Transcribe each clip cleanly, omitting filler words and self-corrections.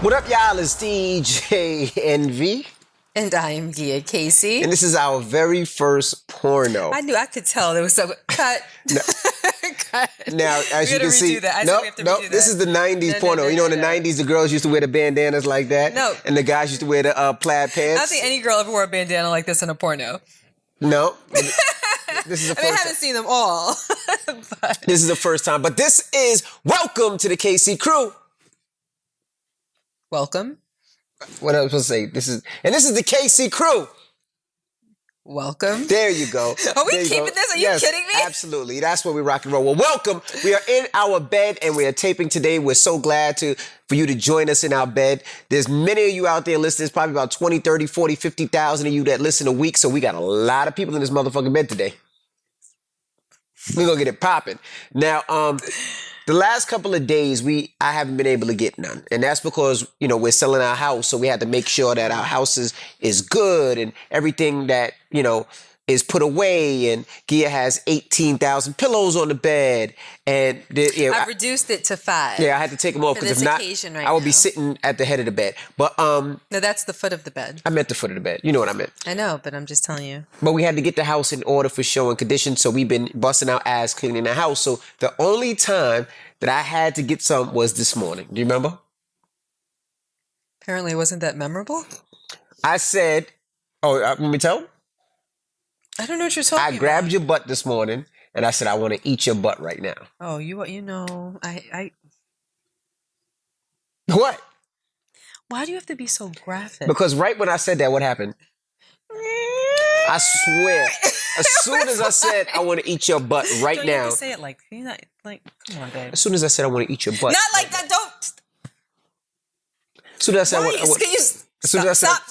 What up, y'all? It's DJ Envy. And I am Gia Casey. And this is our very first porno. I could tell there was some cut. No. Cut. Now, as you can see, this is the 90s porno. You know, in the 90s, the girls used to wear the bandanas like that. No. And the guys used to wear the plaid pants. I don't think any girl ever wore a bandana like this in a porno. No. This is the first I haven't seen them all. But. This is the first time. But this is Welcome to the KC Crew. Welcome. What I was supposed to say? This is the KC Crew. Welcome. There you go. Are we keeping this? Are you kidding me? Absolutely. That's what we rock and roll. Well, welcome. We are in our bed and we are taping today. We're so glad for you to join us in our bed. There's many of you out there listening. There's probably about 20, 30, 40, 50,000 of you that listen a week. So we got a lot of people in this motherfucking bed today. We're going to get it popping. Now, the last couple of days, I haven't been able to get none. And that's because, we're selling our house. So we had to make sure that our house is good and everything that, is put away. And Gia has 18,000 pillows on the bed. And I reduced it to 5. Yeah, I had to take them off because if not, I would be sitting at the head of the bed. But no, that's the foot of the bed. I meant the foot of the bed. You know what I meant. I know, but I'm just telling you. But we had to get the house in order for show and condition. So we've been busting our ass cleaning the house. So the only time that I had to get some was this morning. Do you remember? Apparently it wasn't that memorable. I said, let me tell? I don't know what you're talking about. I grabbed your butt this morning and I said, I want to eat your butt right now. Oh, I What? Why do you have to be so graphic? Because right when I said that, what happened? I swear, as soon as I said, I want to eat your butt right don't now. You have to say it like, come on, babe. As soon as I said, I want to eat your butt. Not like that, don't. As soon as I said, Stop.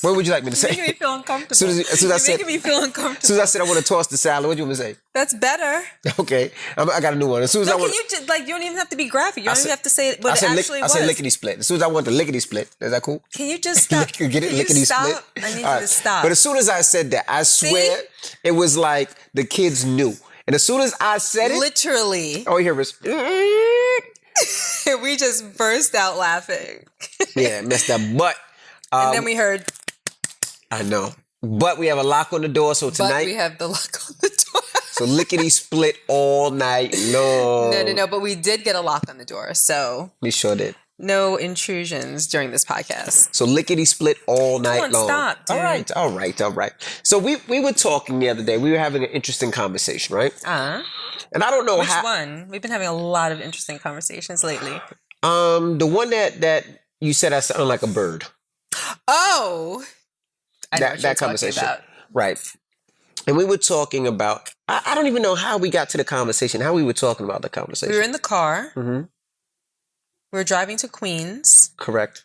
What would you like me to say? You're making me feel uncomfortable. You're making me feel uncomfortable. As soon as I said I want to toss the salad, what do you want me to say? That's better. Okay, I got a new one. As soon as I want, you don't even have to be graphic. You don't even have to say what it actually was. I said lickety split. As soon as I want the lickety split, is that cool? Can you just stop? You get it? Lickety split. I need you to stop. But as soon as I said that, I swear it was like the kids knew. And as soon as I said it, literally, all you hear was. We just burst out laughing. Yeah, messed up. But and then we heard. I know. But we have a lock on the door, so tonight. But we have the lock on the door. So lickety split all night long. No. But we did get a lock on the door, so. We sure did. No intrusions during this podcast. So lickety split all night long. Stop, dude. All right. So we were talking the other day. We were having an interesting conversation, right? And I don't know Which one? We've been having a lot of interesting conversations lately. The one that you said I sound like a bird. Oh. I know that conversation. About. Right. And we were talking about, I don't even know how we got to the conversation, how we were talking about the conversation. We were in the car. Mm-hmm. We were driving to Queens. Correct.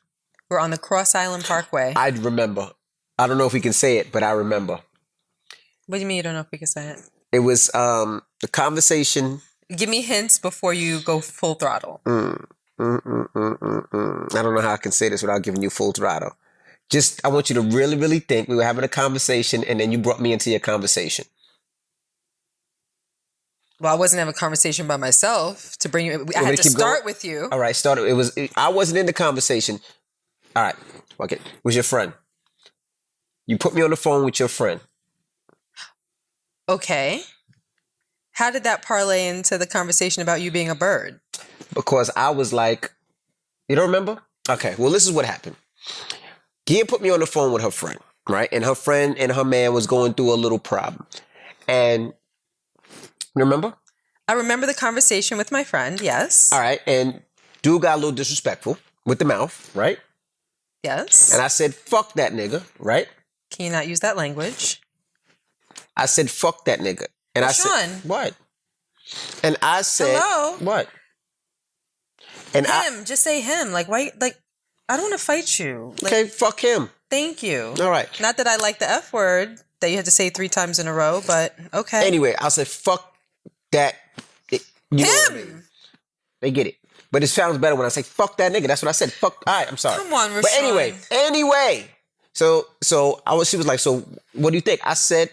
We're on the Cross Island Parkway. I remember. I don't know if we can say it, but I remember. What do you mean you don't know if we can say it? It was the conversation. Give me hints before you go full throttle. I don't know how I can say this without giving you full throttle. Just, I want you to really, really think. We were having a conversation, and then you brought me into your conversation. Well, I wasn't having a conversation by myself to bring you. I had to start with you. All right, start. I wasn't in the conversation. All right, okay. It was your friend. You put me on the phone with your friend. Okay. How did that parlay into the conversation about you being a bird? Because I was like, you don't remember? Okay, well, this is what happened. Gia put me on the phone with her friend, right? And her friend and her man was going through a little problem. And you remember? I remember the conversation with my friend, yes. All right. And dude got a little disrespectful with the mouth, right? Yes. And I said, fuck that nigga, right? Can you not use that language? I said, fuck that nigga. And I said, what? And I said, hello? What? And him. Just say him. Like, why? Like, I don't want to fight you. Like, okay, fuck him. Thank you. All right. Not that I like the F word that you had to say 3 times in a row, but okay. Anyway, I said, fuck that. You know what I mean? They get it. But it sounds better when I say, fuck that nigga. That's what I said. Fuck. All right, I'm sorry. Come on, Rashawn. But anyway. So she was like, so what do you think? I said,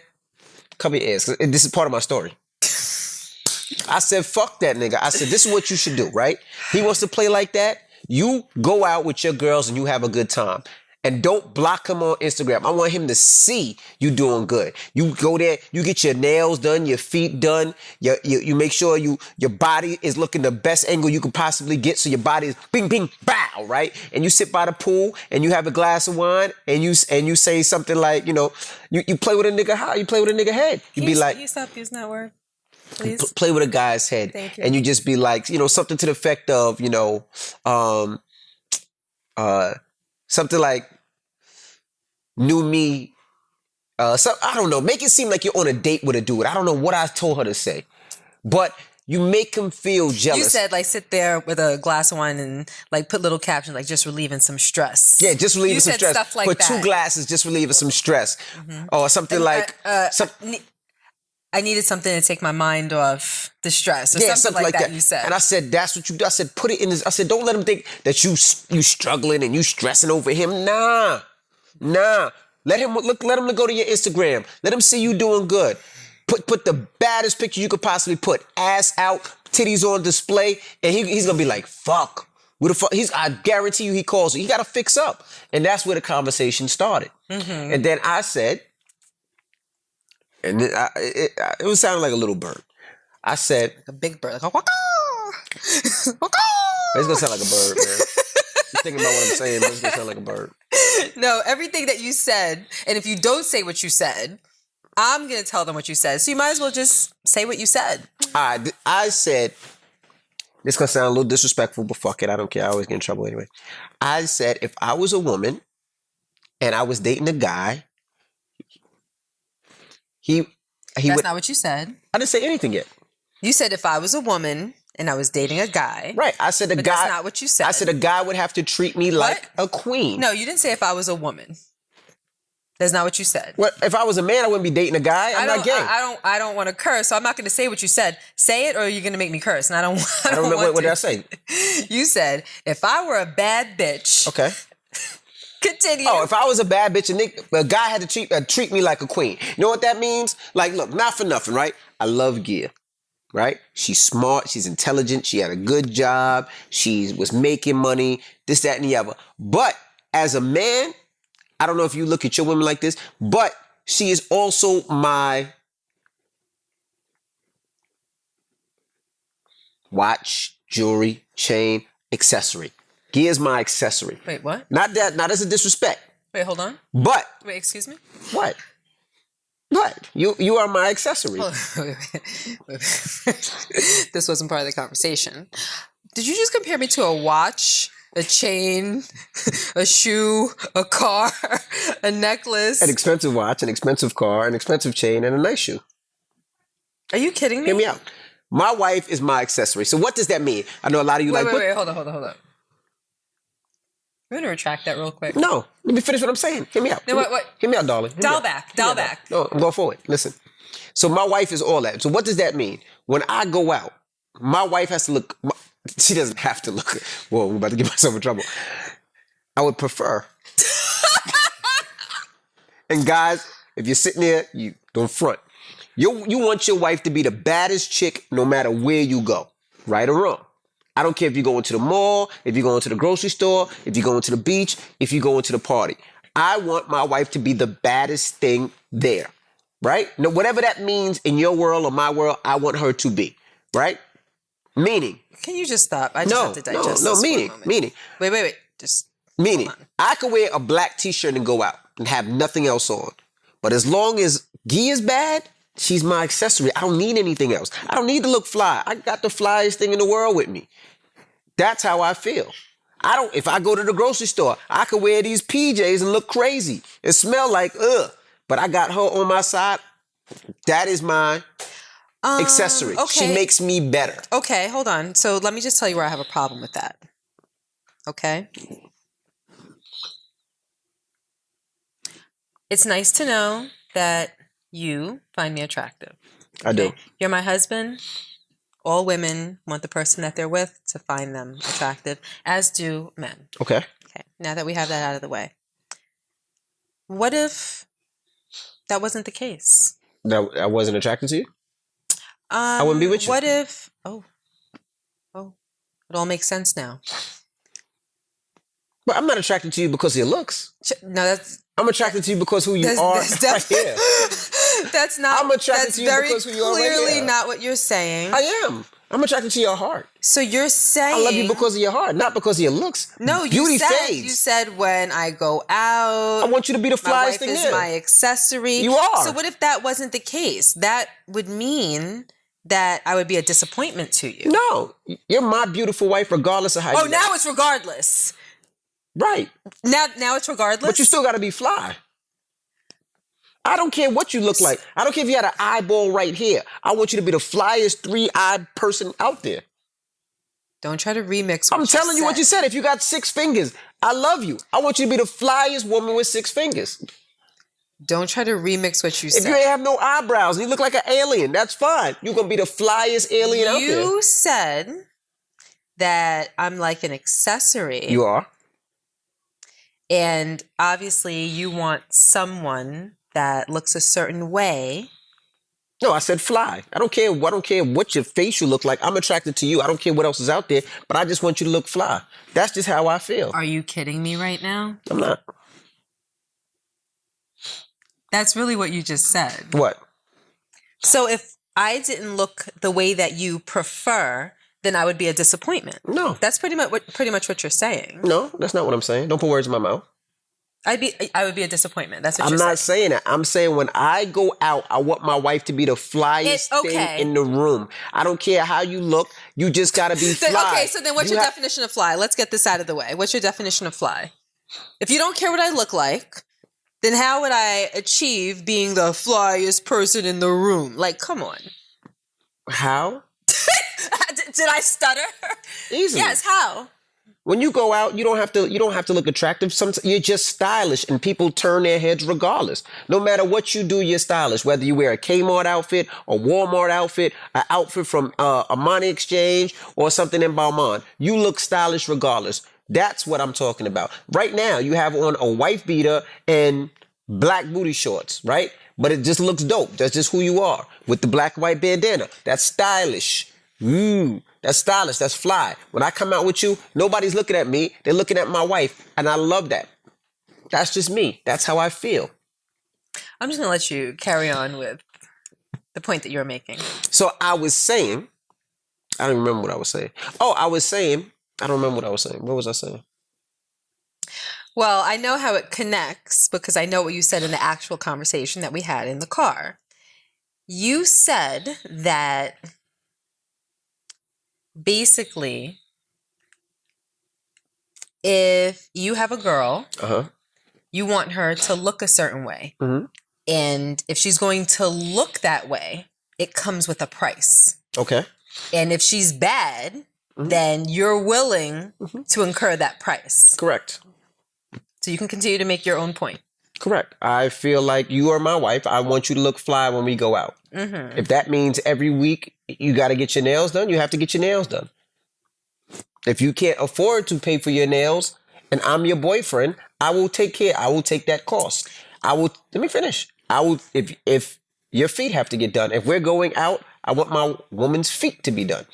cover your ears. This is part of my story. I said, fuck that nigga. I said, this is what you should do, right? He wants to play like that. You go out with your girls and you have a good time. And don't block him on Instagram. I want him to see you doing good. You go there, you get your nails done, your feet done. You make sure your body is looking the best angle you could possibly get, so your body is bing, bing, bow, right? And you sit by the pool and you have a glass of wine and you say something like, you play with a nigga how? You play with a nigga head. You be like, you stop using that word, please? Play with a guy's head. Thank you. And you just be like, something to the effect of, something like new me. I don't know. Make it seem like you're on a date with a dude. I don't know what I told her to say, but you make him feel jealous. You said like sit there with a glass of wine and like put little captions like just relieving some stress. Yeah, just relieving some stress. Stuff like put that. 2 glasses, just relieving some stress, or something like. I needed something to take my mind off the stress, or something like that. You said, and I said, "That's what you do." I said, "Put it in this." I said, "Don't let him think that you struggling and you stressing over him." Nah. Let him go to your Instagram. Let him see you doing good. Put the baddest picture you could possibly put. Ass out, titties on display, and he's gonna be like, "Fuck." What the fuck? I guarantee you, he calls you. He gotta fix up, and that's where the conversation started. And then I said. And it was sounding like a little bird. I said... Like a big bird. Like a waka! It's going to sound like a bird, man. You're thinking about what I'm saying, but it's going to sound like a bird. No, everything that you said, and if you don't say what you said, I'm going to tell them what you said. So you might as well just say what you said. I said... This is going to sound a little disrespectful, but fuck it. I don't care. I always get in trouble anyway. I said if I was a woman and I was dating a guy... That's not what you said. I didn't say anything yet. You said if I was a woman and I was dating a guy. Right. I said but that's not what you said. I said a guy would have to treat me like a queen. No, you didn't say if I was a woman. That's not what you said. Well, if I was a man, I wouldn't be dating a guy. I'm not gay. I don't want to curse, so I'm not going to say what you said. Say it, or you're going to make me curse, and I don't know want what did I say. You said if I were a bad bitch. Okay. Continue. Oh, if I was a bad bitch, a guy had to treat me like a queen. You know what that means? Like, look, not for nothing, right? I love Gia, right? She's smart. She's intelligent. She had a good job. She was making money, this, that, and the other. But as a man, I don't know if you look at your women like this, but she is also my watch, jewelry, chain, accessory. Gia's my accessory. Wait, what? Not as a disrespect. Wait, hold on. But. Wait, excuse me? What? What? You are my accessory. Wait. This wasn't part of the conversation. Did you just compare me to a watch, a chain, a shoe, a car, a necklace? An expensive watch, an expensive car, an expensive chain, and a nice shoe. Are you kidding me? Hear me out. My wife is my accessory. So what does that mean? I know a lot of you wait, hold on. I'm going to retract that real quick. No, let me finish what I'm saying. Hear me out. No, what? Hear me out, darling. Dial back. No, I'm going forward. Listen. So my wife is all that. So what does that mean? When I go out, my wife has to look. She doesn't have to look. Whoa, I'm about to get myself in trouble. I would prefer. And guys, if you're sitting there, you don't front. You want your wife to be the baddest chick no matter where you go. Right or wrong. I don't care if you're going to the mall, if you're going to the grocery store, if you're going to the beach, if you're going to the party. I want my wife to be the baddest thing there, right? Now, whatever that means in your world or my world, I want her to be, right? Meaning. Can you just stop? I just have to digest this meaning. Wait. Just meaning. I could wear a black t-shirt and go out and have nothing else on. But as long as Gia is bad, she's my accessory. I don't need anything else. I don't need to look fly. I got the flyest thing in the world with me. That's how I feel. If I go to the grocery store, I could wear these PJs and look crazy and smell like ugh. But I got her on my side. That is my accessory. Okay. She makes me better. Okay, hold on. So let me just tell you where I have a problem with that. Okay? It's nice to know that you find me attractive. I do. You're my husband. All women want the person that they're with to find them attractive, as do men. Okay. Okay. Now that we have that out of the way, what if that wasn't the case? That I wasn't attracted to you? I wouldn't be with you. What if... Oh. It all makes sense now. But I'm not attracted to you because of your looks. No, that's I'm attracted to you because who you are right here. That's not. I'm attracted that's to you very because who you are right clearly here. not what you're saying. I am. I'm attracted to your heart. So you're saying I love you because of your heart, not because of your looks. No, Beauty you said fades. you said when I go out, I want you to be the my flyest wife thing is there. my accessory. You are. So what if that wasn't the case? That would mean that I would be a disappointment to you. No, you're my beautiful wife, regardless of how. Oh, you now look. it's regardless. Right. Now it's regardless. But you still got to be fly. I don't care what you look like. I don't care if you had an eyeball right here. I want you to be the flyest three-eyed person out there. Don't try to remix what I'm telling you what you said. If you got 6 fingers, I love you. I want you to be the flyest woman with 6 fingers. Don't try to remix what you If said. you have no eyebrows and you look like an alien, that's fine. You're going to be the flyest alien out there. You said that I'm like an accessory. You are. And obviously you want someone that looks a certain way. No, I said fly. I don't care what your face you look like. I'm attracted to you. I don't care what else is out there, but I just want you to look fly. That's just how I feel. Are you kidding me right now? I'm not. That's really what you just said. What? So if I didn't look the way that you prefer, then I would be a disappointment. No. That's pretty much what you're saying. No, that's not what I'm saying. Don't put words in my mouth. I would be a disappointment. That's what I'm you're not saying. saying that. I'm saying when I go out, I want my wife to be the flyest thing in the room. I don't care how you look. You just got to be fly. Okay, so then what's your definition of fly? Let's get this out of the way. What's your definition of fly? If you don't care what I look like, then how would I achieve being the flyest person in the room? Like, come on. How? Did I stutter? Easily. Yes, how? When you go out, you don't have to look attractive. Sometimes you're just stylish, and people turn their heads regardless. No matter what you do, you're stylish. Whether you wear a Kmart outfit, a Walmart outfit, an outfit from Armani Exchange, or something in Balmain, you look stylish regardless. That's what I'm talking about. Right now, you have on a wife beater and black booty shorts, right? But it just looks dope. That's just who you are with the black and white bandana. That's stylish. That's stylish. That's fly. When I come out with you, nobody's looking at me. They're looking at my wife. And I love that. That's just me. That's how I feel. I'm just going to let you carry on with the point that you're making. So I was saying, I don't remember what I was saying. Oh, I was saying, I don't remember what I was saying. What was I saying? Well, I know how it connects because I know what you said in the actual conversation that we had in the car. You said that basically, if you have a girl, you want her to look a certain way. Mm-hmm. And if she's going to look that way, it comes with a price. Okay. And if she's bad, then you're willing to incur that price. Correct. So you can continue to make your own point. Correct. I feel like you are my wife. I want you to look fly when we go out. Mm-hmm. If that means every week you got to get your nails done, you have to get your nails done. If you can't afford to pay for your nails and I'm your boyfriend, I will take that cost. Let me finish. If your feet have to get done, if we're going out, I want my woman's feet to be done.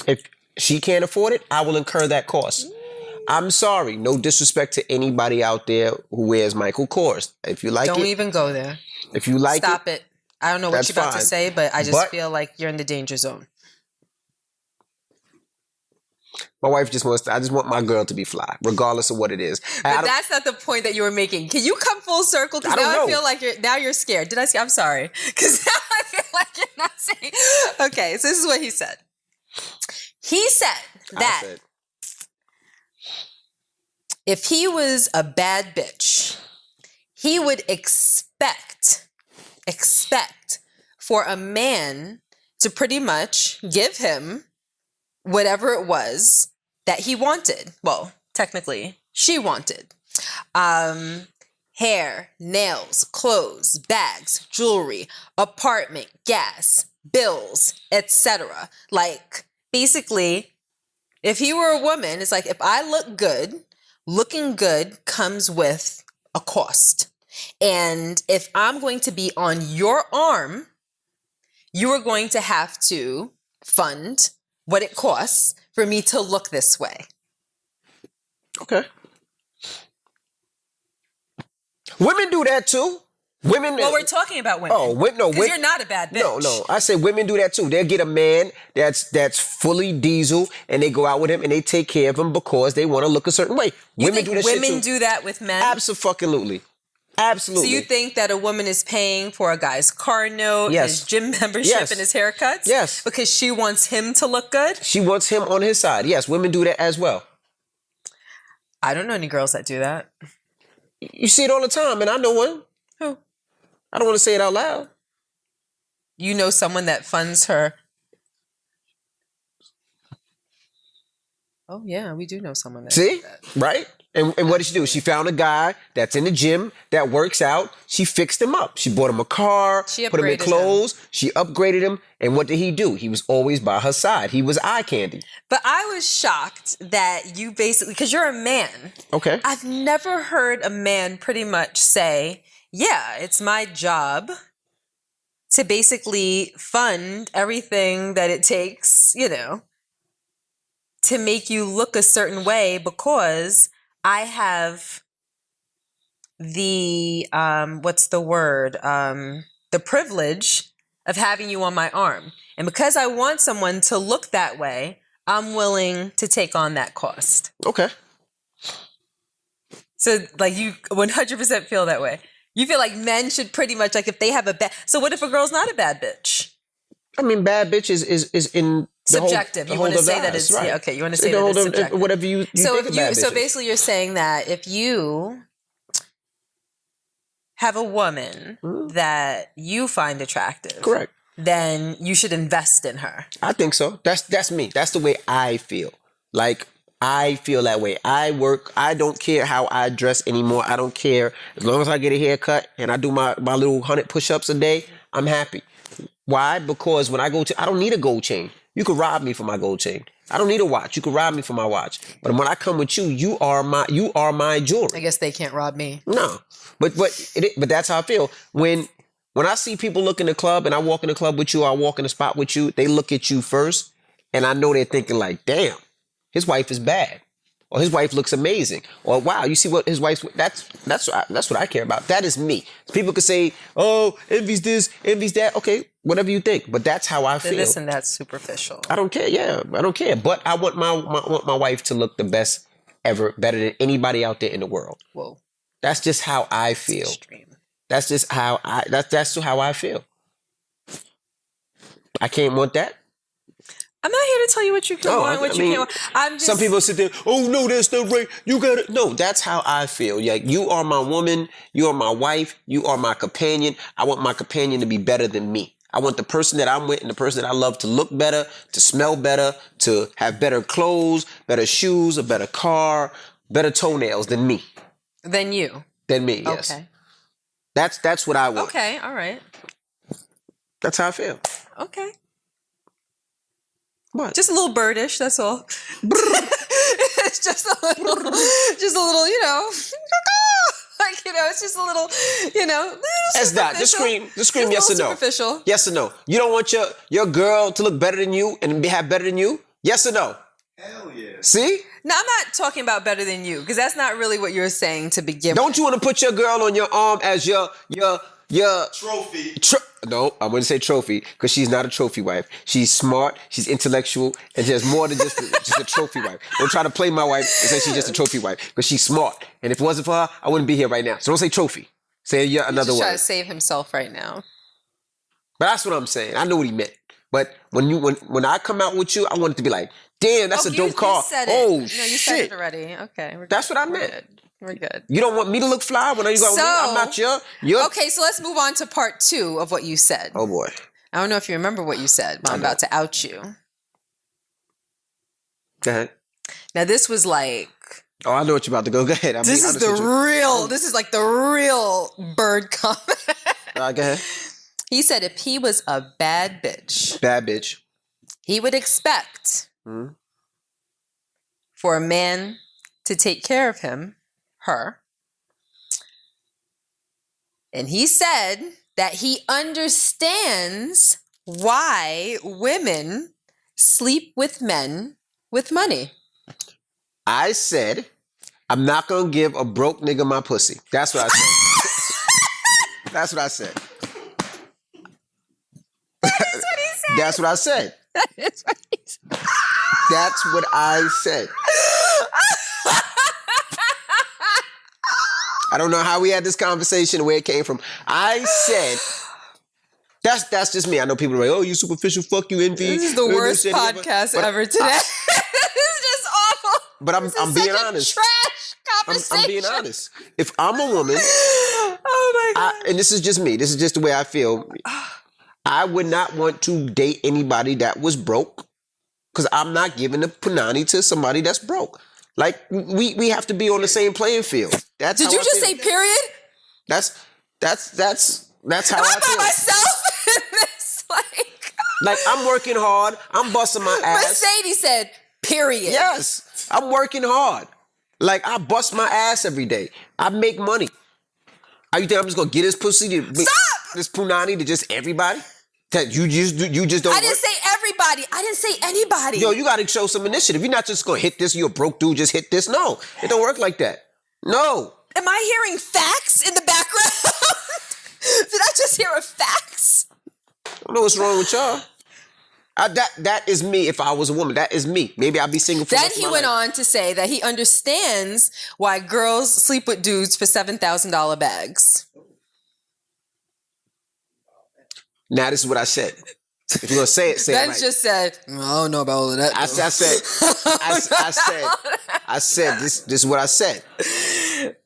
If she can't afford it, I will incur that cost. I'm sorry. No disrespect to anybody out there who wears Michael Kors. If you like Don't even go there. If you like Stop it. I don't know what you're about to say, but I just feel like you're in the danger zone. My wife I just want my girl to be fly, regardless of what it is. But that's not the point that you were making. Can you come full circle? Because now I feel like you're scared. Did I say? I'm sorry. Because now I feel like you're not saying. Okay, so this is what he said. He said that if he was a bad bitch, he would expect for a man to pretty much give him whatever it was that he wanted. Well, technically, she wanted. Hair, nails, clothes, bags, jewelry, apartment, gas, bills, etc. Like, basically, if he were a woman, it's like, if I look good, looking good comes with a cost. And if I'm going to be on your arm, you are going to have to fund what it costs for me to look this way. Okay. Women do that too. Women. Well, we're talking about women. Oh, no, because you're not a bad bitch. No. I say women do that too. They'll get a man that's fully diesel, and they go out with him and they take care of him because they want to look a certain way. Women do that shit too. Women do that with men? Absolutely. Absolutely. So you think that a woman is paying for a guy's car note, his gym membership, and his haircuts? Yes. Because she wants him to look good? She wants him on his side. Yes, women do that as well. I don't know any girls that do that. You see it all the time, and I know one. Who? I don't want to say it out loud. You know someone that funds her. Oh, yeah, we do know someone that. See? Right? And what did she do? She found a guy that's in the gym that works out. She fixed him up. She bought him a car, put him in clothes. She upgraded him. And what did he do? He was always by her side. He was eye candy. But I was shocked that you basically, because you're a man. Okay. I've never heard a man pretty much say, yeah, it's my job to basically fund everything that it takes, to make you look a certain way because I have the, the privilege of having you on my arm. And because I want someone to look that way, I'm willing to take on that cost. Okay. So, you 100% feel that way. You feel like men should pretty much, if they have a bad... So what if a girl's not a bad bitch? I mean, bad bitch is in... Subjective. You want to say that it's... Right. Yeah, okay, you want to say that it's subjective. Whatever you think of bad bitches. So basically you're saying that if you have a woman that you find attractive... Correct. Then you should invest in her. I think so. That's me. That's the way I feel. I feel that way. I don't care how I dress anymore. I don't care. As long as I get a haircut and I do my little 100 push-ups a day, I'm happy. Why? Because when I don't need a gold chain. You could rob me for my gold chain. I don't need a watch. You could rob me for my watch. But when I come with you, you are my jewelry. I guess they can't rob me. No. But that's how I feel. When I see people look in the club and I walk in the club with you, or I walk in the spot with you, they look at you first and I know they're thinking damn, his wife is bad, or his wife looks amazing, or wow, you see what his wife's. That's what I care about. That is me. People could say, oh, envy's this, envy's that. Okay, whatever you think, but that's how I feel. Listen, that's superficial. I don't care. Yeah, I don't care. But I want my wife to look the best ever, better than anybody out there in the world. Whoa, that's just how I feel. Extreme. That's just how that's how I feel. I can't want that. I'm not here to tell you what you can want, what you can't want. I'm just... Some people sit there, oh no, that's not right. You got it. No, that's how I feel. Yeah, you are my woman. You are my wife. You are my companion. I want my companion to be better than me. I want the person that I'm with and the person that I love to look better, to smell better, to have better clothes, better shoes, a better car, better toenails than me. Than you. Than me, yes. Okay. That's what I want. Okay, all right. That's how I feel. Okay. What? Just a little birdish, that's all. It's just a little, it's just a little, That's not. Just scream yes or no. Superficial. Yes or no. You don't want your girl to look better than you and have better than you? Yes or no? Hell yeah. See? Now, I'm not talking about better than you, because that's not really what you're saying to begin with. Don't you want to put your girl on your arm as your trophy? No, I wouldn't say trophy, because she's not a trophy wife. She's smart, she's intellectual, and there's more than just a trophy wife. Don't try to play my wife and say she's just a trophy wife, because she's smart. And if it wasn't for her, I wouldn't be here right now. So don't say trophy. Say another word. He's trying to save himself right now. But that's what I'm saying. I know what he meant. But when I come out with you, I want it to be like, damn, that's a dope car. You said it. Oh, no, you said it already. Okay. That's what I meant. We're good. You don't want me to look fly when you go with me? I'm not your... Okay, so let's move on to part 2 of what you said. Oh, boy. I don't know if you remember what you said, but I'm about to out you. Go ahead. Now, this was like... Oh, I know what you're about to go. Go ahead. This is like the real bird comment. All right, go ahead. He said if he was a bad bitch... Bad bitch. He would expect for a man to take care of her. And he said that he understands why women sleep with men with money. I said, I'm not going to give a broke nigga my pussy. That's what I said. That's what I said. That is what he said. That's what I said. That is what he said. That's what I said. I don't know how we had this conversation, where it came from. I said, that's just me. I know people are like, oh, you superficial, fuck you, envy. This is the worst podcast ever today. This is just awful. But I'm being honest. Trash conversation. I'm being honest. If I'm a woman, oh my God. and this is just me, this is just the way I feel, I would not want to date anybody that was broke, because I'm not giving the punani to somebody that's broke. Like, we have to be on the same playing field. That's Did how you I just feel. say period? That's how Am I I by feel. myself in this? Like, I'm working hard. I'm busting my ass. Mercedes said period. Yes, I'm working hard. Like, I bust my ass every day. I make money. How you think I'm just gonna get this pussy to Stop! this punani to just everybody? That you just don't. I didn't say everybody. I didn't say anybody. Yo, you gotta show some initiative. You're not just gonna hit this. You're a broke dude. Just hit this. No, it don't work like that. No. Am I hearing facts in the background? Did I just hear a fax? I don't know what's wrong with y'all. That is me. If I was a woman, that is me. Maybe I'd be single for the Then rest of he my went life. on to say that he understands why girls sleep with dudes for $7,000 bags. Now this is what I said. If you're gonna say it, say Ben it right. just said, I don't know about all of that. I said this is what I said.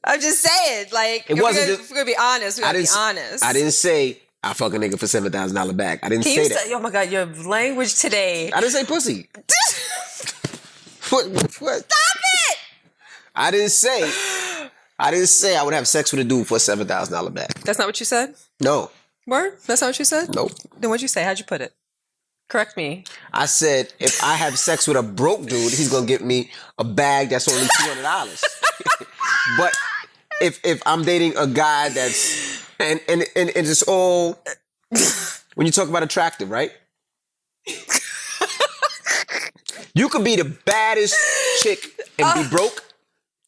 I'm just saying, like, It if wasn't we're gonna be honest, we gotta be honest. I didn't say I fuck a nigga for $7,000 bag. I didn't Can say you that. say, oh my God, your language today. I didn't say pussy. What? Stop it! I didn't say I would have sex with a dude for a $7,000 bag. That's not what you said? No. Word? That's not what you said? Nope. Then what'd you say? How'd you put it? Correct me. I said if I have sex with a broke dude, he's gonna get me a bag that's only $200. But if I'm dating a guy that's and it's all when you talk about attractive, right? You could be the baddest chick and be broke.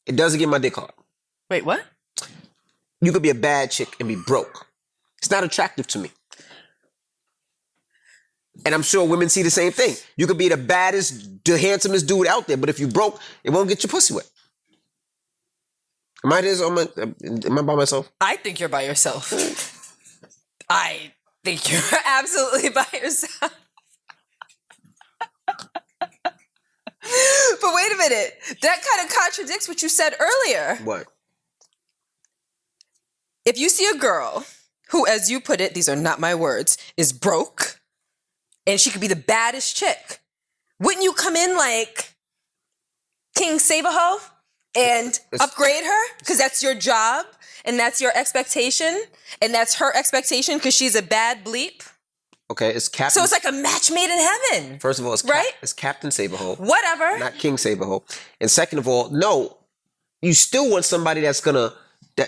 It doesn't get my dick hard. Wait, what? You could be a bad chick and be broke. It's not attractive to me. And I'm sure women see the same thing. You could be the baddest, the handsomest dude out there, but if you broke, it won't get your pussy wet. Am I by myself? I think you're by yourself. I think you're absolutely by yourself. But wait a minute. That kind of contradicts what you said earlier. What? If you see a girl who, as you put it, these are not my words, is broke, and she could be the baddest chick, wouldn't you come in like King Save-A-Ho and upgrade her? Because that's your job, and that's your expectation, and that's her expectation because she's a bad bleep. Okay, it's Captain. So it's like a match made in heaven. First of all, right? It's Captain Save-A-Ho, Whatever. not King Save-A-Ho. And second of all, no, you still want somebody that's gonna.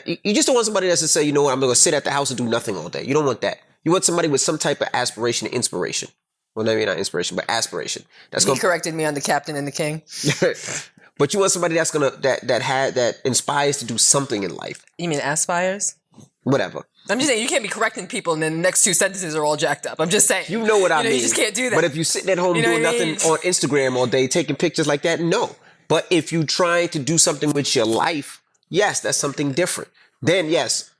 You just don't want somebody that's to say, you know what, I'm gonna sit at the house and do nothing all day. You don't want that. You want somebody with some type of aspiration and inspiration. Well, maybe not inspiration, but aspiration. That's He corrected me on the captain and the king. But you want somebody that's gonna that inspires to do something in life. You mean aspires? Whatever. I'm just saying you can't be correcting people and then the next two sentences are all jacked up. I'm just saying. You know what I mean. You just can't do that. But if you're sitting at home You know doing what I nothing mean? on Instagram all day, taking pictures like that, no. But if you're trying to do something with your life, yes, that's something different. Then yes,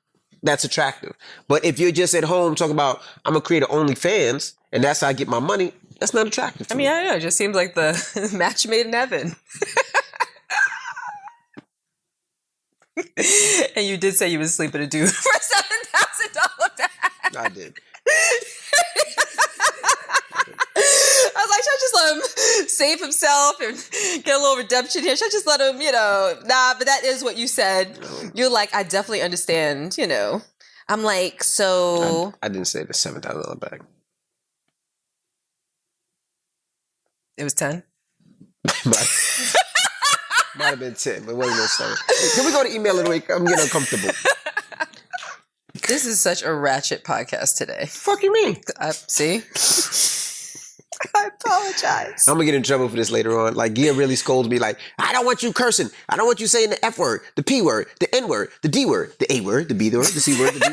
that's attractive. But if you're just at home talking about, I'm gonna create an OnlyFans and that's how I get my money, that's not attractive to me. I don't know. It just seems like the match made in heaven. And you did say you would sleep with a dude for $7,000 bag. I did. I was like, should I just let him save himself and get a little redemption here? Should I just let him, nah, but that is what you said. You're like, I definitely understand, I'm like, so. I didn't say the $7,000 bag. It was 10? Might have been 10, but it wasn't no 7. Can we go to email of the week? I'm getting uncomfortable. This is such a ratchet podcast today. Fuck you mean? See? I apologize. I'm gonna get in trouble for this later on. Like, Gia really scolds me like, I don't want you cursing. I don't want you saying the F word, the P word, the N word, the D word, the A word, the B word, the C word, the D.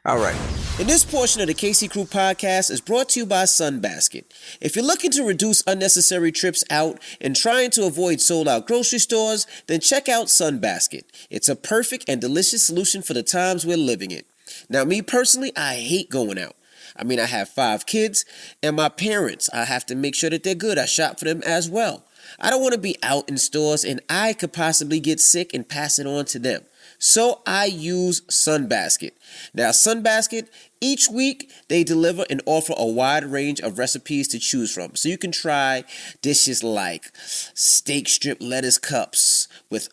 All right. And this portion of the KC Crew podcast is brought to you by Sunbasket. If you're looking to reduce unnecessary trips out and trying to avoid sold-out grocery stores, then check out Sunbasket. It's a perfect and delicious solution for the times we're living in. Now, me personally, I hate going out. I mean, I have 5 kids, and my parents, I have to make sure that they're good. I shop for them as well. I don't want to be out in stores, and I could possibly get sick and pass it on to them. So I use Sunbasket. Now, Sunbasket, each week they deliver and offer a wide range of recipes to choose from. So you can try dishes like steak strip lettuce cups with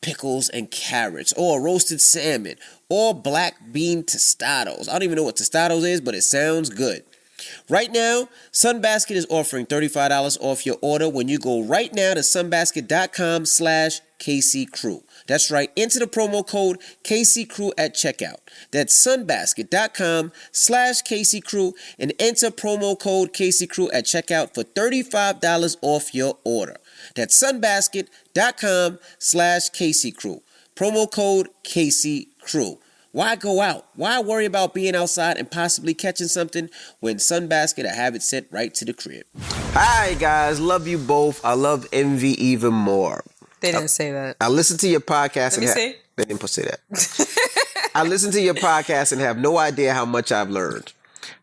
pickles and carrots, or roasted salmon, or black bean tostados. I don't even know what tostados is, but it sounds good. Right now, Sunbasket is offering $35 off your order when you go right now to sunbasket.com/KCCrew. That's right, enter the promo code KCCrew at checkout. That's sunbasket.com/KCCrew and enter promo code KCCrew at checkout for $35 off your order. That's sunbasket.com/KCCrew. Promo code KCCrew. Why go out? Why worry about being outside and possibly catching something when Sunbasket will have it sent right to the crib? Hi guys, love you both. I love Envy even more. They didn't say that. I listened to your podcast. Let me see. They didn't say that. I listened to your podcast and have no idea how much I've learned.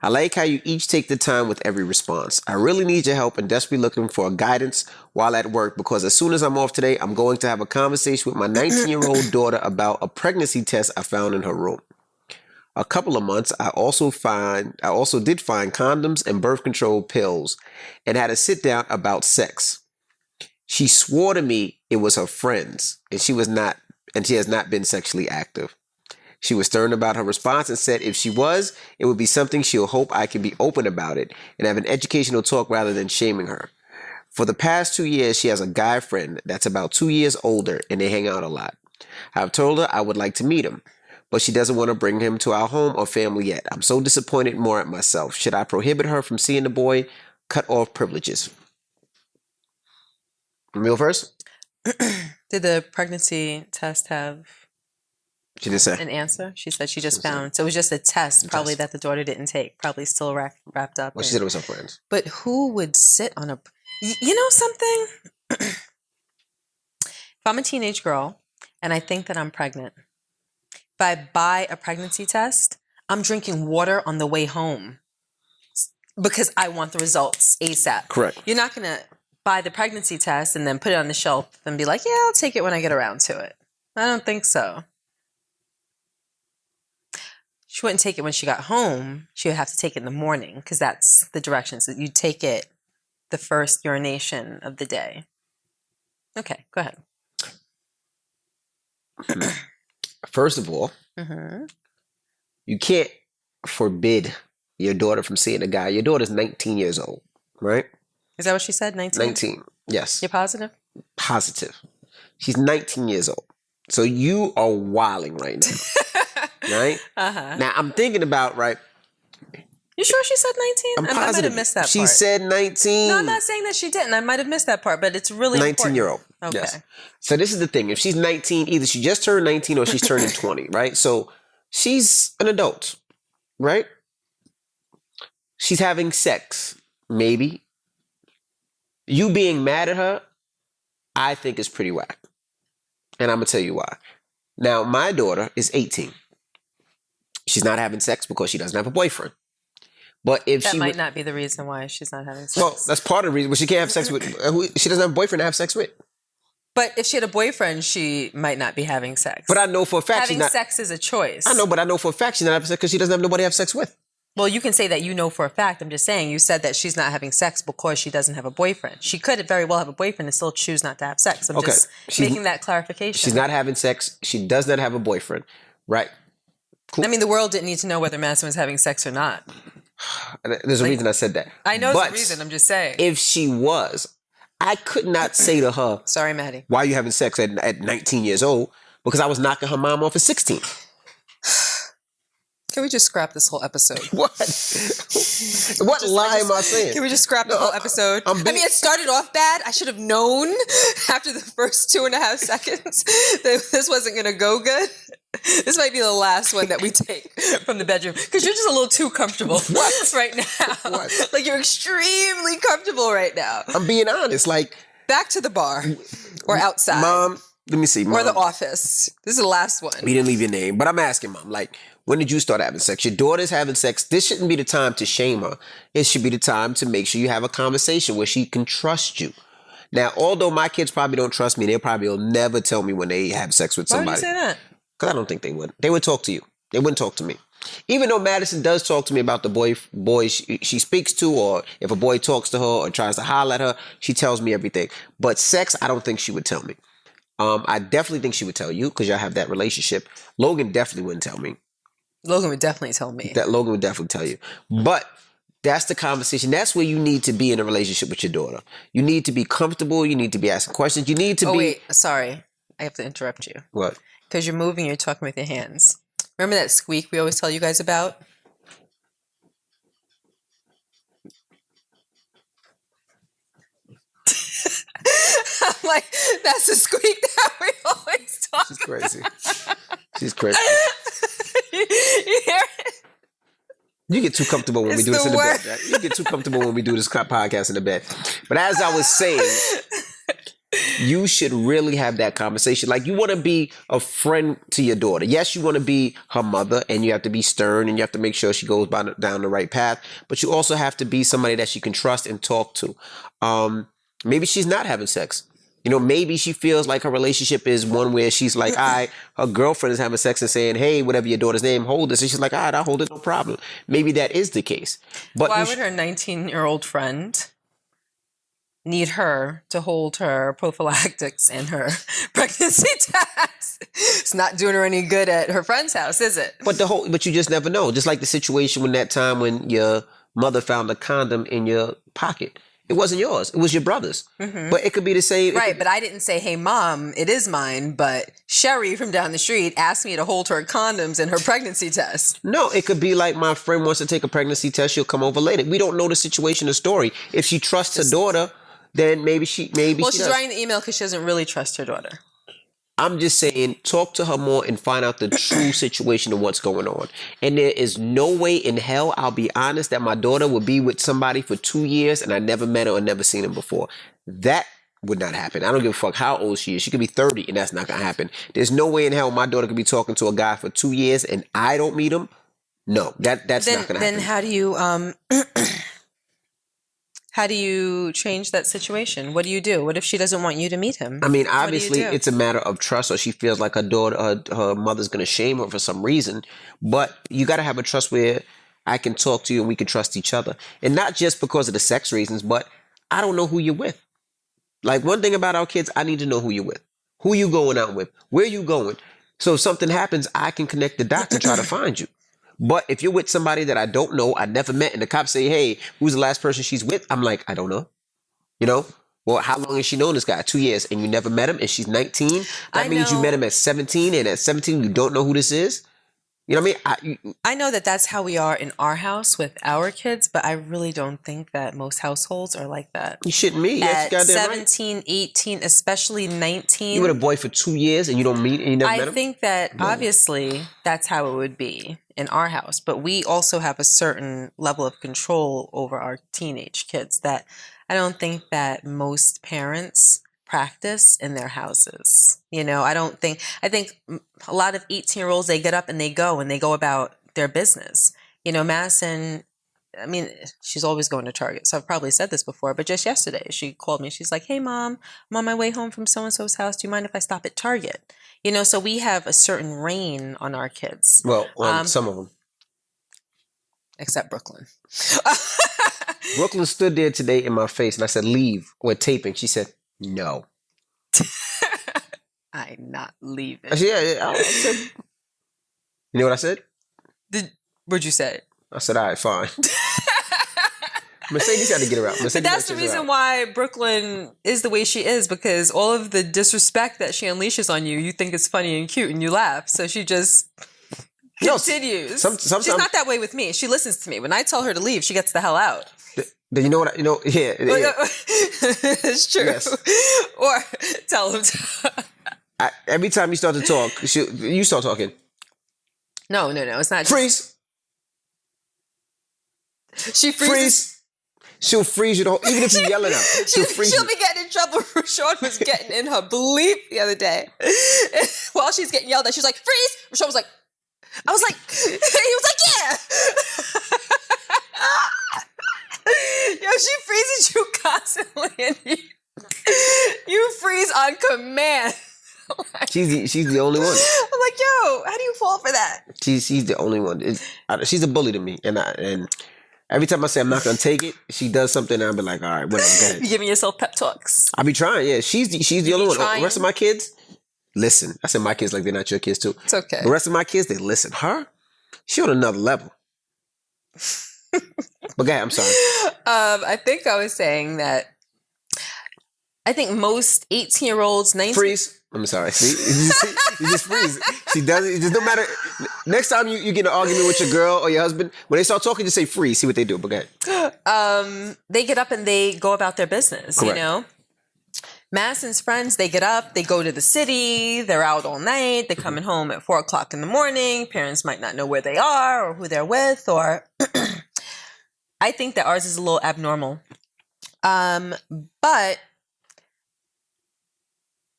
I like how you each take the time with every response. I really need your help and desperately looking for guidance while at work, because as soon as I'm off today, I'm going to have a conversation with my 19-year-old daughter about a pregnancy test I found in her room. A couple of months, I also did find condoms and birth control pills and had a sit down about sex. She swore to me it was her friends, and she has not been sexually active. She was stern about her response and said if she was, it would be something she'll hope I can be open about it and have an educational talk rather than shaming her. For the past 2 years, she has a guy friend that's about 2 years older, and they hang out a lot. I've told her I would like to meet him, but she doesn't want to bring him to our home or family yet. I'm so disappointed more at myself. Should I prohibit her from seeing the boy? Cut off privileges. Me go first? Did the pregnancy test have She didn't say. an answer? She said she just found. So it was just a test, probably that the daughter didn't take. Probably still wrapped up. Well, she said it was her friends. But who would sit on a... You know something? If I'm a teenage girl and I think that I'm pregnant, if I buy a pregnancy test, I'm drinking water on the way home because I want the results ASAP. Correct. You're not going to buy the pregnancy test and then put it on the shelf and be like, yeah, I'll take it when I get around to it. I don't think so. She wouldn't take it when she got home. She would have to take it in the morning because that's the directions. You take it the first urination of the day. Okay, go ahead. First of all, you can't forbid your daughter from seeing a guy. Your daughter's 19 years old, right? Is that what she said? 19? 19, yes. You're positive? Positive. She's 19 years old. So you are wilding right now. Right? Now, I'm thinking about, right? You sure she said 19? I might have missed that part. She said 19. No, I'm not saying that she didn't. I might have missed that part, but it's really 19-year-old. Okay. Yes. So this is the thing. If she's 19, either she just turned 19 or she's turning 20, right? So she's an adult, right? She's having sex, maybe. You being mad at her, I think is pretty whack. And I'm going to tell you why. Now, my daughter is 18. She's not having sex because she doesn't have a boyfriend. But if that she might not be the reason why she's not having sex. Well, that's part of the reason. But she can't have sex with she doesn't have a boyfriend to have sex with. But if she had a boyfriend, she might not be having sex. But I know for a fact having sex is a choice. I know, but I know for a fact she's not having sex because she doesn't have nobody to have sex with. Well, you can say that you know for a fact. I'm just saying you said that she's not having sex because she doesn't have a boyfriend. She could very well have a boyfriend and still choose not to have sex. I'm just making that clarification. She's not having sex. She does not have a boyfriend. Right. Cool. I mean, the world didn't need to know whether Madison was having sex or not. There's a reason I said that. I know there's a reason. I'm just saying. If she was, I could not say to her, sorry, Maddie. Why are you having sex at 19 years old? Because I was knocking her mom off at 16. Can we just scrap this whole episode? What? What lie am I saying? Can we just scrap the whole episode? I mean, it started off bad. I should have known after the first 2.5 seconds that this wasn't going to go good. This might be the last one that we take from the bedroom because you're just a little too comfortable right now. What? Like you're extremely comfortable right now. I'm being honest. Like, back to the bar or outside. Mom, let me see. Mom, or the office. This is the last one. We didn't leave your name, but I'm asking, Mom, like, when did you start having sex? Your daughter's having sex. This shouldn't be the time to shame her. It should be the time to make sure you have a conversation where she can trust you. Now, although my kids probably don't trust me, they probably will never tell me when they have sex with somebody. Why would you say that? Because I don't think they would. They would talk to you. They wouldn't talk to me. Even though Madison does talk to me about the boys she speaks to, or if a boy talks to her or tries to holler at her, she tells me everything. But sex, I don't think she would tell me. I definitely think she would tell you because y'all have that relationship. Logan definitely wouldn't tell me. Logan would definitely tell me. That Logan would definitely tell you. But that's the conversation. That's where you need to be in a relationship with your daughter. You need to be comfortable. You need to be asking questions. You need to be... Oh, wait. Sorry. I have to interrupt you. What? Because you're moving, you're talking with your hands. Remember that squeak we always tell you guys about? I'm like, that's the squeak that we always talk She's crazy. She's crazy. You hear it? You get too comfortable when we do this in the bed. Right? You get too comfortable when we do this podcast in the bed. But as I was saying, you should really have that conversation. Like, you want to be a friend to your daughter. Yes, you want to be her mother, and you have to be stern, and you have to make sure she goes down the right path. But you also have to be somebody that she can trust and talk to. Maybe she's not having sex. You know, maybe she feels like her relationship is one where she's like, all right, her girlfriend is having sex and saying, hey, whatever your daughter's name, hold this. And she's like, all right, I'll hold it, no problem. Maybe that is the case. But why would her 19-year-old friend need her to hold her prophylactics and her pregnancy test? It's not doing her any good at her friend's house, is it? But you just never know. Just like the situation when that time when your mother found a condom in your pocket. It wasn't yours. It was your brother's. Mm-hmm. But it could be the same. Right, but I didn't say, hey, Mom, it is mine. But Sherry from down the street asked me to hold her condoms and her pregnancy test. No, it could be like my friend wants to take a pregnancy test. She'll come over later. We don't know the situation, the story. If she trusts her daughter, then maybe she's writing the email because she doesn't really trust her daughter. I'm just saying, talk to her more and find out the true situation of what's going on. And there is no way in hell, I'll be honest, that my daughter would be with somebody for 2 years and I never met her or never seen him before. That would not happen. I don't give a fuck how old she is. She could be 30 and that's not going to happen. There's no way in hell my daughter could be talking to a guy for 2 years and I don't meet him. No, that's not going to happen. Then how do you... How do you change that situation? What do you do? What if she doesn't want you to meet him? I mean, obviously, it's a matter of trust, or she feels like her daughter, her mother's going to shame her for some reason. But you got to have a trust where I can talk to you and we can trust each other. And not just because of the sex reasons, but I don't know who you're with. Like, one thing about our kids, I need to know who you're with. Who you going out with? Where you going? So if something happens, I can connect the dots and try to find you. But if you're with somebody that I don't know, I never met, and the cops say, hey, who's the last person she's with? I'm like, I don't know. You know? Well, how long has she known this guy? 2 years. And you never met him, and she's 19? That means you met him at 17, and at 17, you don't know who this is? You know what I mean? I know that that's how we are in our house with our kids, but I really don't think that most households are like that. You shouldn't meet. At 17, 18, especially 19. You with a boy for 2 years, and you don't meet, and you never met him? I think that obviously that's how it would be in our house, but we also have a certain level of control over our teenage kids that I don't think that most parents practice in their houses. You know, I think a lot of 18-year-olds, they get up and they go about their business. You know, Madison, I mean, she's always going to Target. So I've probably said this before, but just yesterday she called me. She's like, hey, Mom, I'm on my way home from so-and-so's house. Do you mind if I stop at Target? You know, so we have a certain reign on our kids. Well, on some of them. Except Brooklyn. Brooklyn stood there today in my face and I said, leave. We're taping. She said, no. I'm not leaving. I said, you know what I said? What'd you say? I said, all right, fine. Mercedes had to get her out. But that's the reason why Brooklyn is the way she is, because all of the disrespect that she unleashes on you, you think it's funny and cute and you laugh. So she just continues. Sometimes, she's not that way with me. She listens to me. When I tell her to leave, she gets the hell out. You know what? Yeah. It's true. Yes. Or tell him to. Every time you start to talk, you start talking. No, it's not. Freeze. She freezes. Freeze. She'll freeze you the whole, even if you yell at her. She'll freeze She'll you. be getting in trouble. Rashawn was getting in her bleep the other day. While she's getting yelled at, she's like, freeze! Rashawn was like, he was like, yeah! Yo, she freezes you constantly and you freeze on command. She's the only one. I'm like, yo, how do you fall for that? She's the only one. She's a bully to me. And every time I say I'm not gonna take it, she does something and I'll be like, all right, whatever, go ahead. You giving yourself pep talks. I be trying, yeah. She's the only one. trying? The rest of my kids, listen. I said my kids like they're not your kids too. It's okay. The rest of my kids, they listen. Her, she on another level. But go ahead, I'm sorry. I think I was saying that I think most 18-year-olds, 19... Freeze. I'm sorry. See? You just freeze. She does it. It just no matter. Next time you get in an argument with your girl or your husband, when they start talking, just say freeze. See what they do. But go ahead. They get up and they go about their business, Correct. you know? Madison's friends, they get up, they go to the city, they're out all night, they're coming home at 4 o'clock in the morning. Parents might not know where they are or who they're with, or I think that ours is a little abnormal. But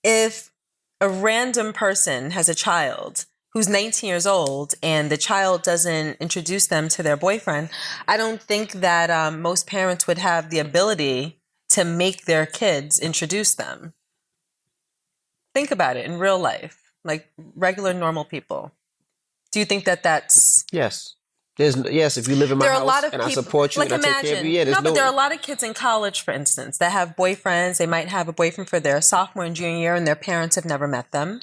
if a random person has a child who's 19 years old and the child doesn't introduce them to their boyfriend, I don't think that most parents would have the ability to make their kids introduce them. Think about it in real life, like regular, normal people. Do you think that that's... Yes. Yes, if you live in my there are house a lot of and people, I support you like and I take care of you, yeah, but there are a lot of kids in college, for instance, that have boyfriends. They might have a boyfriend for their sophomore and junior year and their parents have never met them.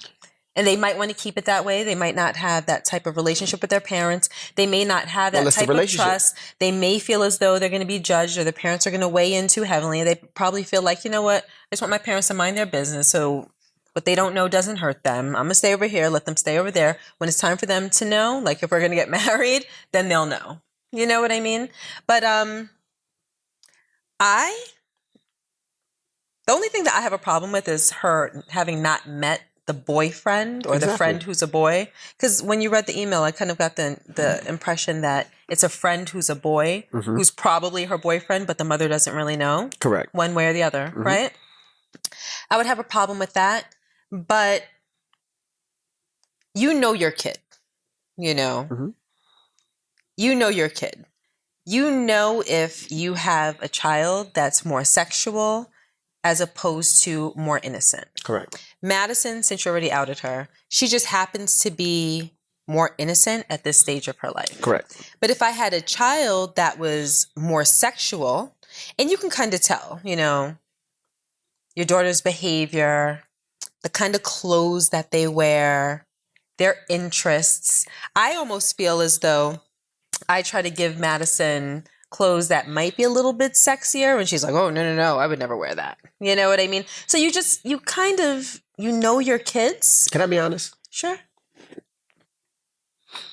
And they might want to keep it that way. They might not have that type of relationship with their parents. They may not have that type of trust. They may feel as though they're going to be judged or their parents are going to weigh in too heavily. They probably feel like, you know what, I just want my parents to mind their business. So what they don't know doesn't hurt them. I'm going to stay over here, let them stay over there. When it's time for them to know, like if we're going to get married, then they'll know. You know what I mean? But the only thing that I have a problem with is her having not met the boyfriend or the friend who's a boy. Because when you read the email, I kind of got the impression that it's a friend who's a boy who's probably her boyfriend, but the mother doesn't really know. Correct. One way or the other, right? I would have a problem with that. But you know your kid, you know. You know your kid. You know if you have a child that's more sexual as opposed to more innocent. Correct. Madison, since you already outed her, she just happens to be more innocent at this stage of her life. Correct. But if I had a child that was more sexual, and you can kind of tell, you know, your daughter's behavior, the kind of clothes that they wear, their interests, I almost feel as though I try to give Madison clothes that might be a little bit sexier and she's like, oh, no, I would never wear that. You know what I mean? So you know your kids. Can I be honest? Sure.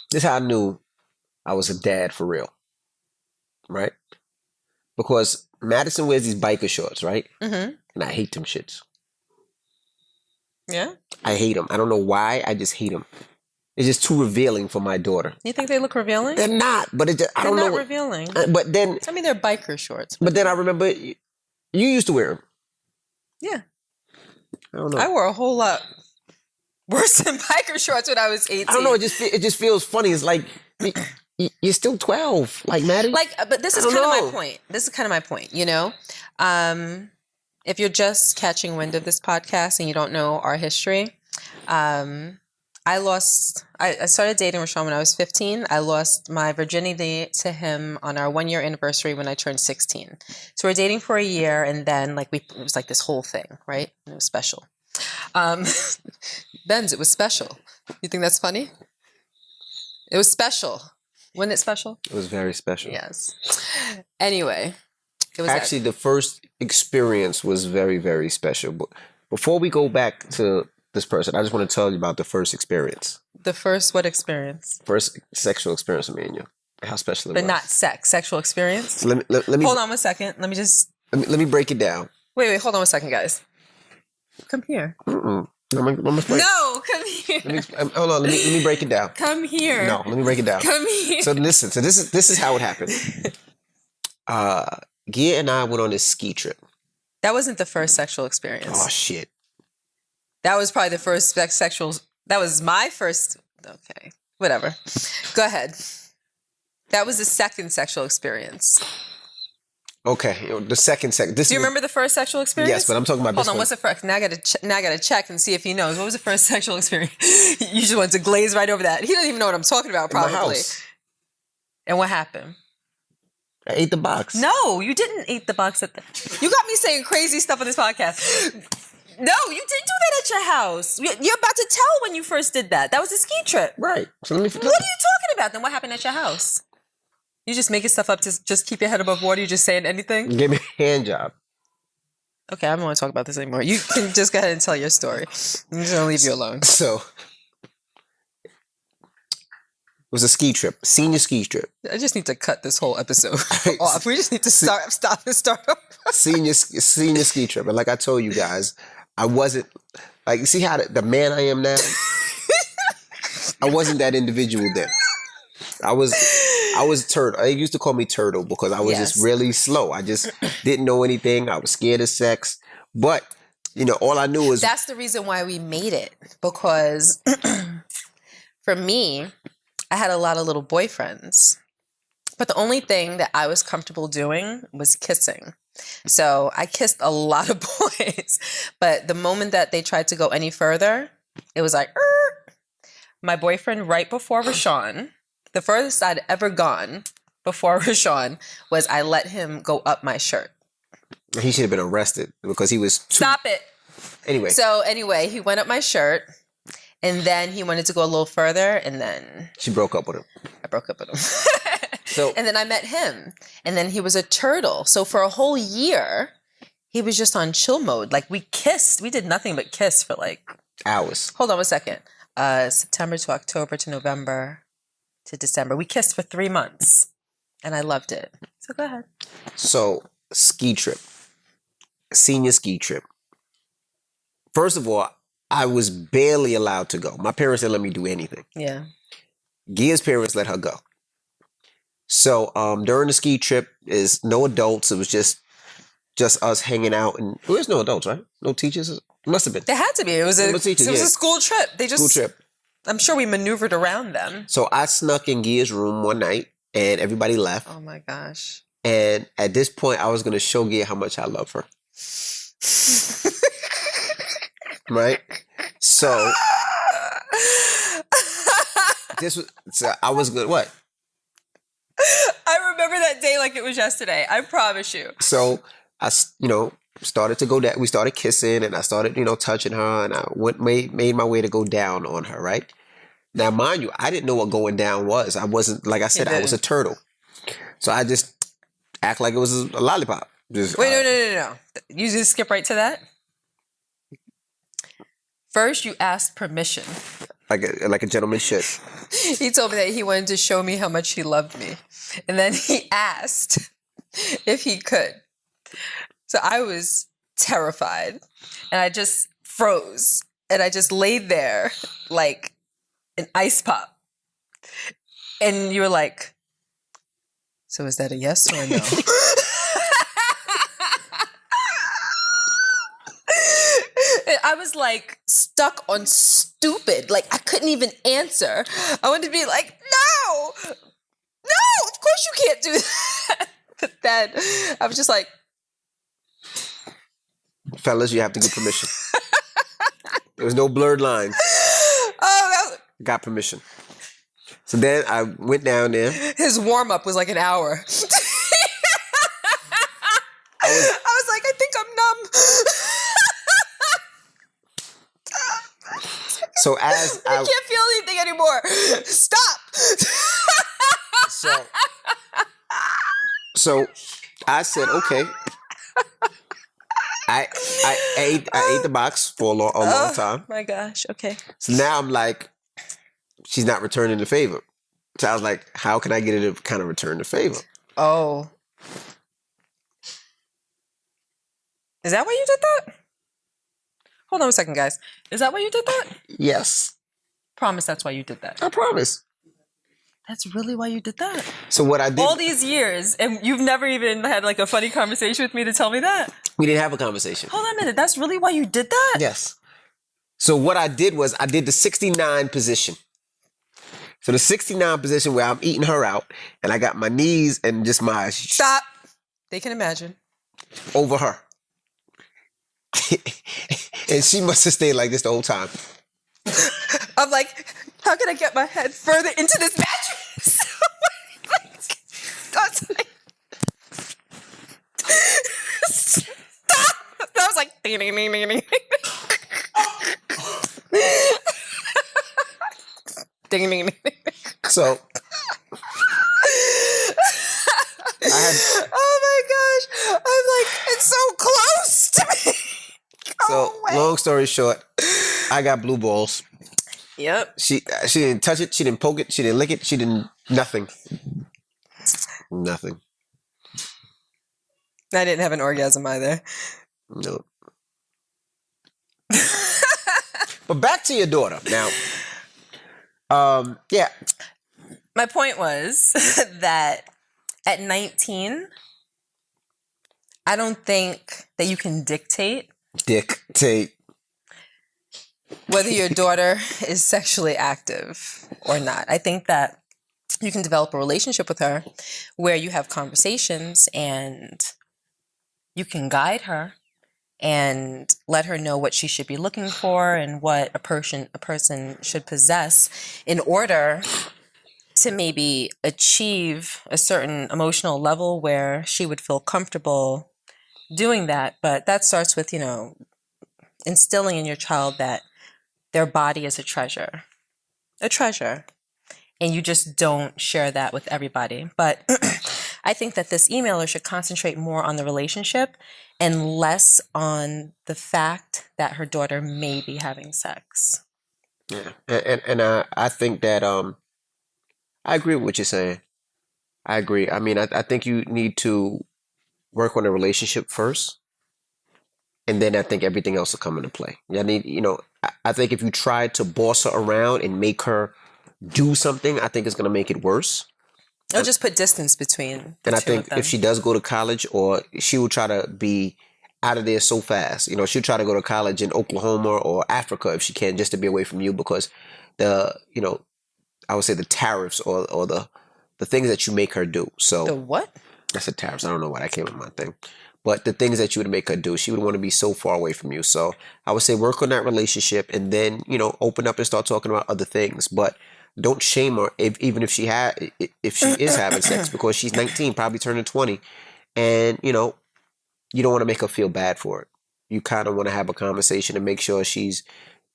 This is how I knew I was a dad for real. Right? Because Madison wears these biker shorts, right? And I hate them shits. Yeah? I hate them. I don't know why. I just hate them. It's just too revealing for my daughter. You think they look revealing? They're not, but I don't know. They're not revealing. But then... I mean, they're biker shorts. But then I remember you used to wear them. Yeah. I don't know. I wore a whole lot worse than biker shorts when I was 18. I don't know. It just feels funny. It's like you're still 12, like Maddie. Like, but this is kind of my point. This is kind of my point. You know, if you're just catching wind of this podcast and you don't know our history, I started dating Rashawn when I was 15. I lost my virginity to him on our 1-year anniversary when I turned 16. So we're dating for a year, and then it was like this whole thing, right? It was special. Benz, it was special. You think that's funny? It was special. Wasn't it special? It was very special. Yes. Anyway, it was actually the first experience was very, very special. But before we go back to this person, I just want to tell you about the first experience. The first what experience? First sexual experience with me and you. How special it was. But not sex, sexual experience? So let me hold on one second. Let me break it down. Wait, hold on one second, guys. Come here. I'm gonna explain. No, come here. Hold on. Let me break it down. Come here. No, let me break it down. Come here. So listen. So this is how it happened. Gia and I went on this ski trip. That wasn't the first sexual experience. Oh shit. That was probably the first sexual. That was my first. Okay, whatever. Go ahead. That was the second sexual experience. Okay, the second. Do you remember the first sexual experience? Yes, but I'm talking about. Hold on, what's the first? Now I gotta check and see if he knows. What was the first sexual experience? You just want to glaze right over that. He doesn't even know what I'm talking about. Probably. In my house. And what happened? I ate the box. No, you didn't eat the box at the. You got me saying crazy stuff on this podcast. No, you didn't do that at your house. You're about to tell when you first did that. That was a ski trip. Right. So let me. What are you talking about? Then what happened at your house? You just making stuff up to just keep your head above water? You just saying anything? Give me a hand job. Okay, I don't want to talk about this anymore. You can just go ahead and tell your story. I'm just gonna leave you alone. So it was a ski trip, senior ski trip. I just need to cut this whole episode off. We just need to stop and start over. senior ski trip, and like I told you guys, I wasn't like you see how the man I am now. I wasn't that individual then. I was turtle. They used to call me turtle because I was just really slow. I just didn't know anything. I was scared of sex. But, all I knew was... That's the reason why we made it. Because for me, I had a lot of little boyfriends. But the only thing that I was comfortable doing was kissing. So I kissed a lot of boys. But the moment that they tried to go any further, it was like... My boyfriend right before Rashawn... The furthest I'd ever gone before Rashawn was I let him go up my shirt. He should have been arrested because he was Stop it. Anyway, he went up my shirt and then he wanted to go a little further and then... She broke up with him. I broke up with him. And then I met him and then he was a turtle. So for a whole year, he was just on chill mode. Like we kissed. We did nothing but kiss for like... Hours. Hold on one second. September to October to November... to December. We kissed for 3 months and I loved it. So go ahead. So ski trip, senior ski trip. First of all, I was barely allowed to go. My parents didn't let me do anything. Yeah. Gia's parents let her go. So during the ski trip, is no adults. It was just us hanging out, and there's no adults, right? No teachers. It must have been. There had to be. It was a school trip. School trip. I'm sure we maneuvered around them. So I snuck in Gia's room one night and everybody left. Oh my gosh. And at this point, I was going to show Gia how much I love her. Right? So, I was good. What? I remember that day like it was yesterday. I promise you. So I, started to go down. We started kissing and I started, touching her and I made my way to go down on her, right? Now, mind you, I didn't know what going down was. I wasn't, like I said, I was a turtle. So I just act like it was a lollipop. Just, Wait, no. You just skip right to that? First, you asked permission. Like a gentleman should. He told me that he wanted to show me how much he loved me. And then he asked if he could. So I was terrified and I just froze and I just laid there like an ice pop. And you were like, so is that a yes or a no? And I was like stuck on stupid. Like I couldn't even answer. I wanted to be like, no, of course you can't do that. But then I was just like, fellas, you have to get permission. There was no blurred lines. Got permission. So then I went down there. His warm-up was like an hour. I was like, I think I'm numb. So as I can't feel anything anymore. Stop. So I said, okay. I ate the box for a long time. My gosh. Okay. So now I'm like, she's not returning the favor. So I was like, how can I get her to kind of return the favor? Oh. Is that why you did that? Hold on a second, guys. Is that why you did that? Yes. Promise that's why you did that. I promise. That's really why you did that. So what I did... All these years, and you've never even had like a funny conversation with me to tell me that? We didn't have a conversation. Hold on a minute. That's really why you did that? Yes. So what I did was I did the 69 position. So the 69 position where I'm eating her out and I got my knees and just my... Stop. They can imagine. Over her. And she must have stayed like this the whole time. I'm like, how can I get my head further into this mattress? Stop! I was like, ding, ding, ding, ding, ding. Ding, ding, ding. So I had... Oh my gosh. I'm like, it's so close to me. So long story short, I got blue balls. Yep. She didn't touch it. She didn't poke it. She didn't lick it. She didn't... Nothing. Nothing. I didn't have an orgasm either. No. But back to your daughter. Now, yeah. My point was that at 19, I don't think that you can dictate whether your daughter is sexually active or not. I think that you can develop a relationship with her where you have conversations and you can guide her and let her know what she should be looking for and what a person should possess in order to maybe achieve a certain emotional level where she would feel comfortable doing that. But that starts with, instilling in your child that their body is a treasure. And you just don't share that with everybody. But I think that this emailer should concentrate more on the relationship and less on the fact that her daughter may be having sex. Yeah. And I think that I agree with what you're saying. I agree. I mean, I think you need to work on the relationship first. And then I think everything else will come into play. I think if you try to boss her around and make her do something, I think it's going to make it worse. It'll just put distance between the And I two think of them. if she does go to college, or she will try to be out of there so fast, she'll try to go to college in Oklahoma or Africa if she can, just to be away from you, because I would say the tariffs or the things that you make her do. So The what? I said tariffs. I don't know why that came in my thing. But the things that you would make her do, she would want to be so far away from you. So I would say work on that relationship and then, open up and start talking about other things. But don't shame her even if she is having sex, because she's 19, probably turning 20. And, you don't want to make her feel bad for it. You kind of want to have a conversation and make sure she's,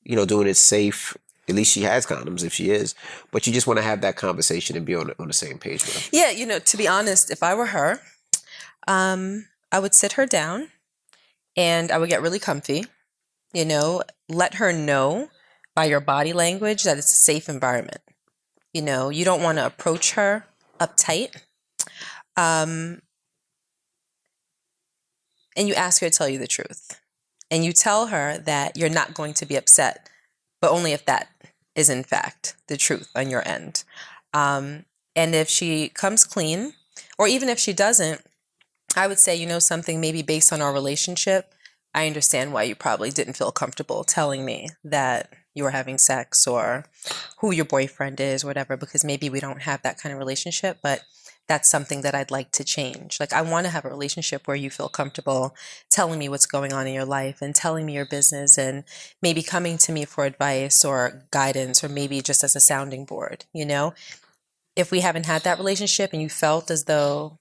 doing it safe. At least she has condoms if she is. But you just want to have that conversation and be on the same page with her. Yeah, to be honest, if I were her, I would sit her down and I would get really comfy, let her know by your body language that it's a safe environment. You don't want to approach her uptight. And you ask her to tell you the truth. And you tell her that you're not going to be upset, but only if that is in fact the truth on your end. And if she comes clean, or even if she doesn't, I would say, something maybe based on our relationship, I understand why you probably didn't feel comfortable telling me that you were having sex or who your boyfriend is, whatever, because maybe we don't have that kind of relationship, but that's something that I'd like to change. Like, I want to have a relationship where you feel comfortable telling me what's going on in your life and telling me your business and maybe coming to me for advice or guidance or maybe just as a sounding board, If we haven't had that relationship and you felt as though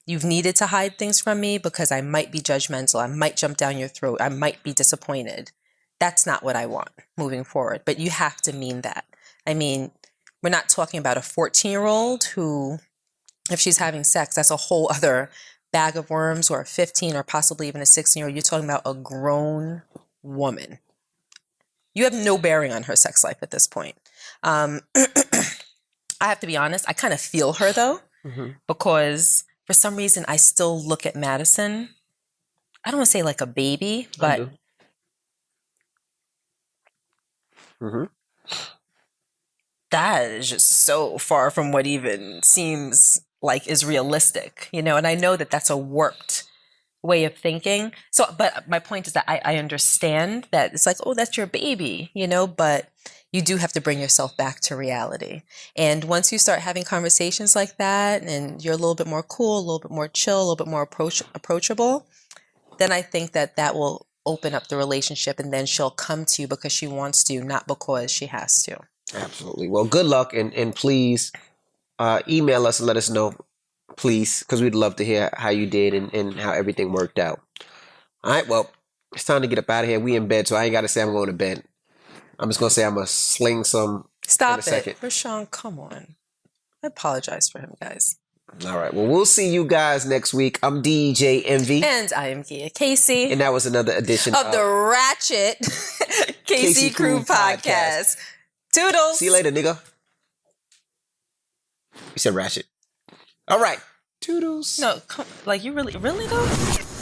you've needed to hide things from me because I might be judgmental, I might jump down your throat, I might be disappointed, that's not what I want moving forward. But you have to mean that. I mean, we're not talking about a 14-year-old who, if she's having sex, that's a whole other bag of worms, or a 15 or possibly even a 16-year-old. You're talking about a grown woman. You have no bearing on her sex life at this point. I have to be honest, I kind of feel her though, because for some reason I still look at Madison, I don't want to say like a baby, but Mm-hmm. That is just so far from what even seems like is realistic, you know? And I know that that's a warped way of thinking. So, but my point is that I understand that it's like, oh, that's your baby, you know, but you do have to bring yourself back to reality. And once you start having conversations like that and you're a little bit more cool, a little bit more chill, a little bit more approachable, then I think that that will open up the relationship, and then she'll come to you because she wants to, not because she has to. Absolutely. Well, good luck, and please email us and let us know, please, because we'd love to hear how you did and how everything worked out. All right, well, it's time to get up out of here. We in bed, so I ain't got to say I'm going to bed. I'm just going to say I'm going to sling some in a Stop second. it. Rashawn, come on. I apologize for him, guys. All right, well, we'll see you guys next week. I'm DJ Envy. And I am Gia Casey. And that was another edition of the Ratchet Casey Crew Podcast. Toodles. See you later, nigga. You said ratchet. All right. Toodles. No, like you really though?